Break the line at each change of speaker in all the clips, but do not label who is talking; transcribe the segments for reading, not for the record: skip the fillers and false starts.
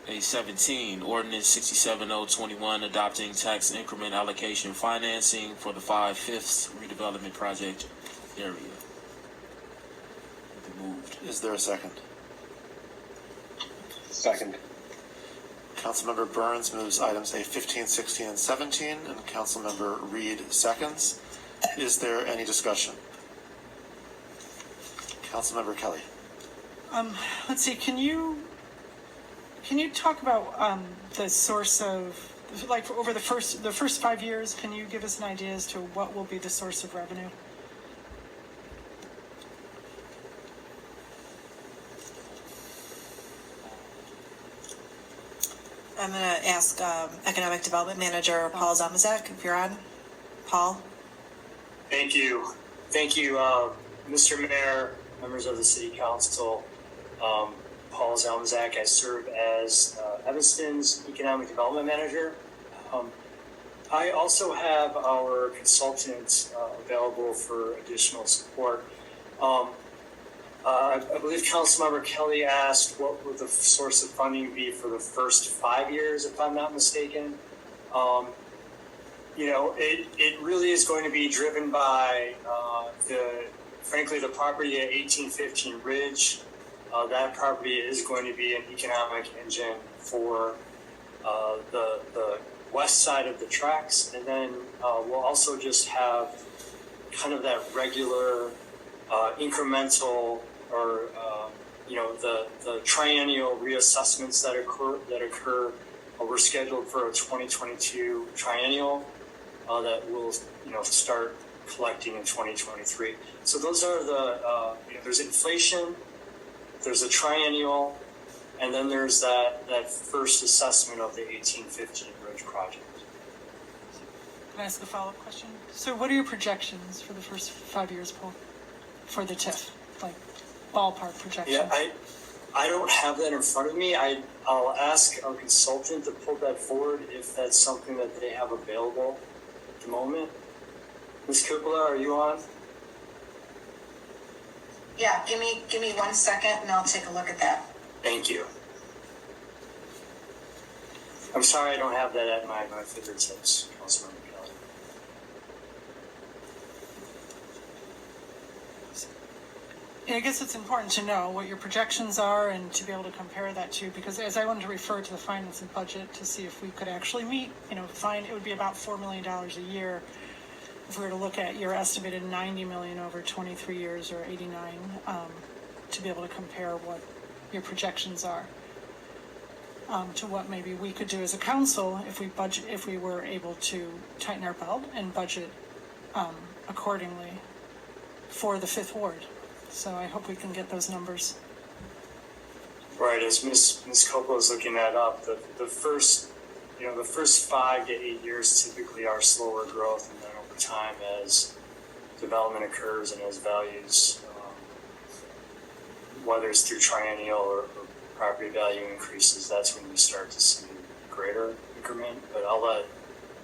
A17, Ordinance 67021, adopting tax increment allocation financing for the 5/5 redevelopment project area. Moved.
Is there a second?
Second.
Councilmember Burns moves items A15, 16, and 17, and Councilmember Reed seconds. Is there any discussion? Councilmember Kelly.
Let's see. Can you talk about the source of, like, over the first 5 years? Can you give us an idea as to what will be the source of revenue?
I'm going to ask Economic Development Manager Paul Zamazek, if you're on. Paul?
Thank you. Thank you, Mr. Mayor, members of the City Council. Paul Zamazek. I serve as Evanston's Economic Development Manager. I also have our consultants available for additional support. I believe Councilmember Kelly asked what would the source of funding be for the first 5 years, if I'm not mistaken. It really is going to be driven by frankly, the property at 1815 Ridge. That property is going to be an economic engine for the west side of the tracks, and then we'll also just have kind of that regular incremental or the triennial reassessments that occur. We're scheduled for a 2022 triennial that will start collecting in 2023. So those are the there's inflation, there's a triennial, and then there's that first assessment of the 1815 Ridge project.
Can I ask a follow-up question? So what are your projections for the first 5 years, Paul, for the TIF? Like ballpark projections?
Yeah, I don't have that in front of me. I'll ask our consultant to pull that forward if that's something that they have available at the moment. Ms. Kuppala, are you on?
Yeah, give me 1 second and I'll take a look at that.
Thank you. I'm sorry I don't have that at my fingertips, Councilmember Kelly.
I guess it's important to know what your projections are and to be able to compare that to, because as I wanted to refer to the finance and budget to see if we could actually meet, it would be about $4 million a year if we were to look at your estimated 90 million over 23 years or 89, to be able to compare what your projections are to what maybe we could do as a council if we were able to tighten our belt and budget accordingly for the 5th Ward. So I hope we can get those numbers.
Right, as Ms. Coppola is looking that up, the first 5 to 8 years typically are slower growth, and then over time as development occurs and as values, whether it's through triennial or property value increases, that's when we start to see greater increment. But I'll let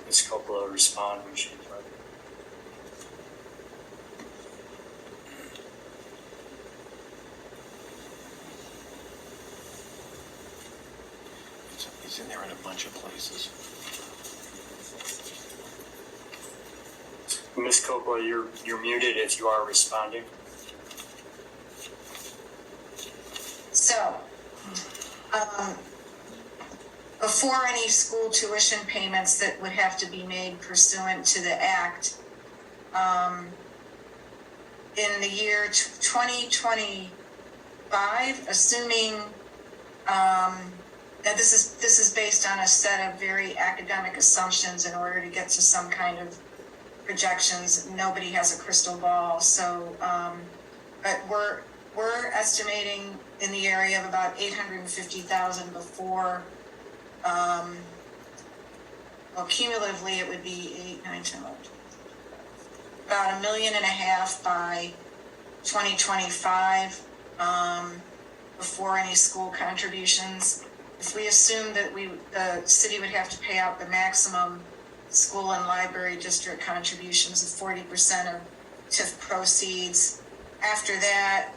Ms. Coppola respond when she's ready.
It's in there in a bunch of places.
Ms. Coppola, you're muted if you are responding.
So, before any school tuition payments that would have to be made pursuant to the Act, in the year 2025, assuming that this is based on a set of very academic assumptions in order to get to some kind of projections. Nobody has a crystal ball, so but we're estimating in the area of about 850,000 before. Well, cumulatively it would be 8, 9, 10, 11, about $1.5 million by 2025 before any school contributions. If we assume that the city would have to pay out the maximum school and library district contributions of 40% of TIF proceeds, after that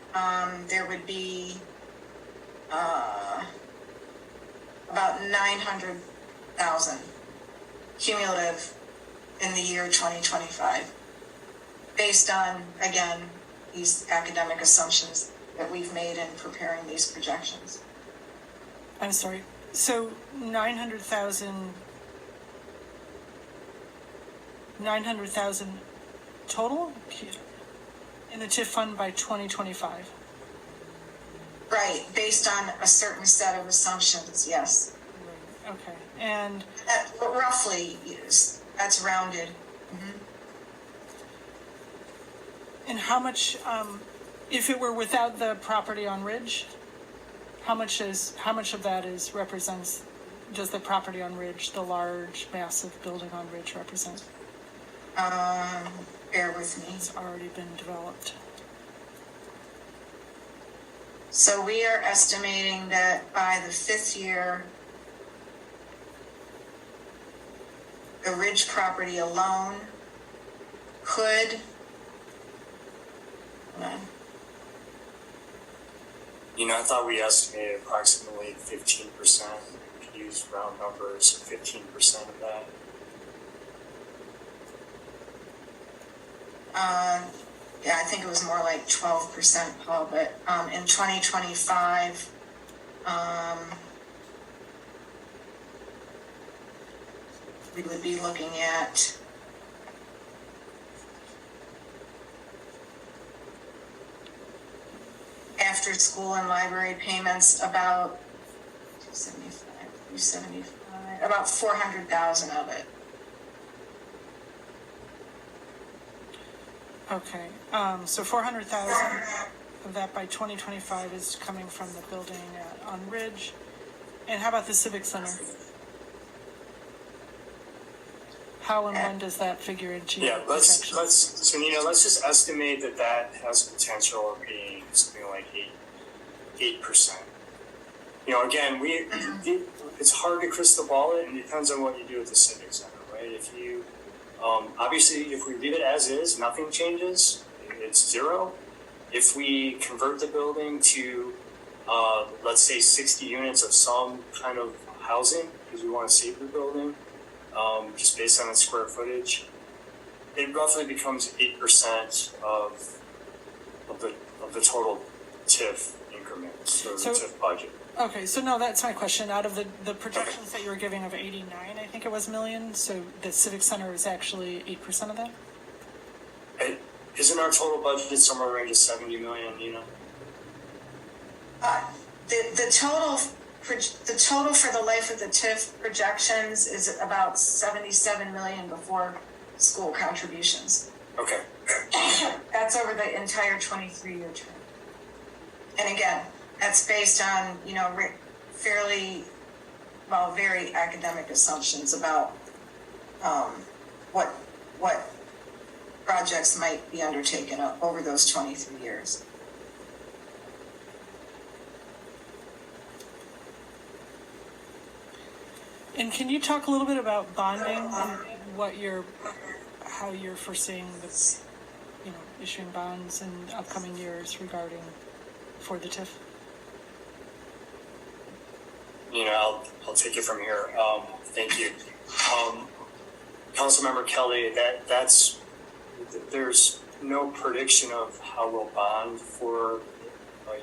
there would be about 900,000 cumulative in the year 2025, based on, again, these academic assumptions that we've made in preparing these projections.
I'm sorry, so 900,000 total in the TIF fund by 2025?
Right, based on a certain set of assumptions, yes.
Okay, and
Roughly, yes, that's rounded.
and how much, if it were without the property on Ridge, how much of that does the property on Ridge, the large, massive building on Ridge represent?
Bear with me.
It's already been developed.
So we are estimating that by the 5th year, the Ridge property alone could, hold on.
You know, I thought we estimated approximately 15%. We could use round numbers, 15% of that.
Yeah, I think it was more like 12%, Paul, but in 2025, we would be looking at after school and library payments about 375, about 400,000 of it.
Okay, so 400,000 of that by 2025 is coming from the building on Ridge. And how about the Civic Center? How and when does that figure into your
let's
projections?
let's just estimate that has potential of being something like 8%. You know, again, it's hard to crystal ball it, and it depends on what you do with the Civic Center, right? If you obviously, if we leave it as is, nothing changes, it's zero. If we convert the building to, let's say, 60 units of some kind of housing, because we want to save the building, just based on its square footage, it roughly becomes 8% of the total TIF increment, so the TIF budget.
Okay, so no, that's my question. Out of the projections that you were giving of 89, I think it was million, so the Civic Center is actually 8% of that?
Isn't our total budget somewhere in the range of 70 million, you know?
The total for the life of the TIF projections is about 77 million before school contributions.
Okay.
That's over the entire 23-year term. And again, that's based on, you know, very academic assumptions about what projects might be undertaken over those 23 years.
And can you talk a little bit about bonding and how you're foreseeing issuing bonds in upcoming years for the TIF?
You know, I'll take it from here. Thank you. Councilmember Kelly, there's no prediction of how we'll bond for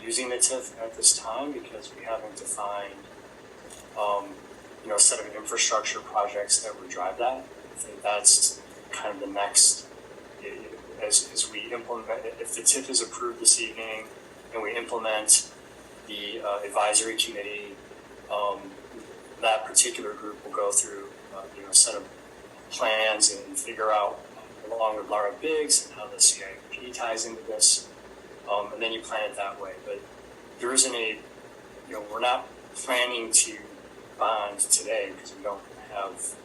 using the TIF at this time, because we haven't defined a set of infrastructure projects that would drive that. I think that's kind of the next, as we implement, if the TIF is approved this evening and we implement the advisory committee, that particular group will go through a set of plans and figure out, along with Laura Biggs, and how the CIP ties into this, and then you plan it that way. But there isn't we're not planning to bond today because we don't have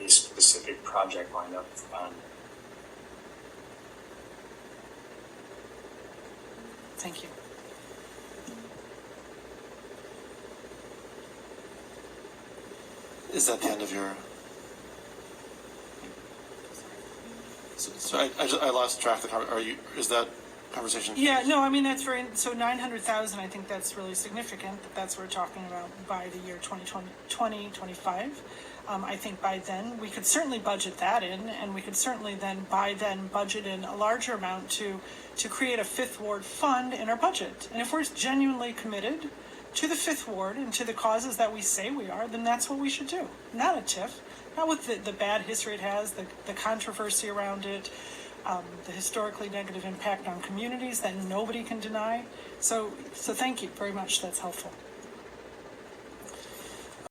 a specific project lined up for bond.
Thank you.
Is that the end of your? So I lost track of the comment. Is that conversation.
Yeah, no, I mean, that's very, so 900,000, I think that's really significant, that's what we're talking about by the year 2025. I think by then, we could certainly budget that in, and we could certainly then, by then, budget in a larger amount to create a Fifth Ward fund in our budget. And if we're genuinely committed to the Fifth Ward and to the causes that we say we are, then that's what we should do. Not a TIF, not with the bad history it has, the controversy around it, the historically negative impact on communities that nobody can deny. So thank you very much, that's helpful.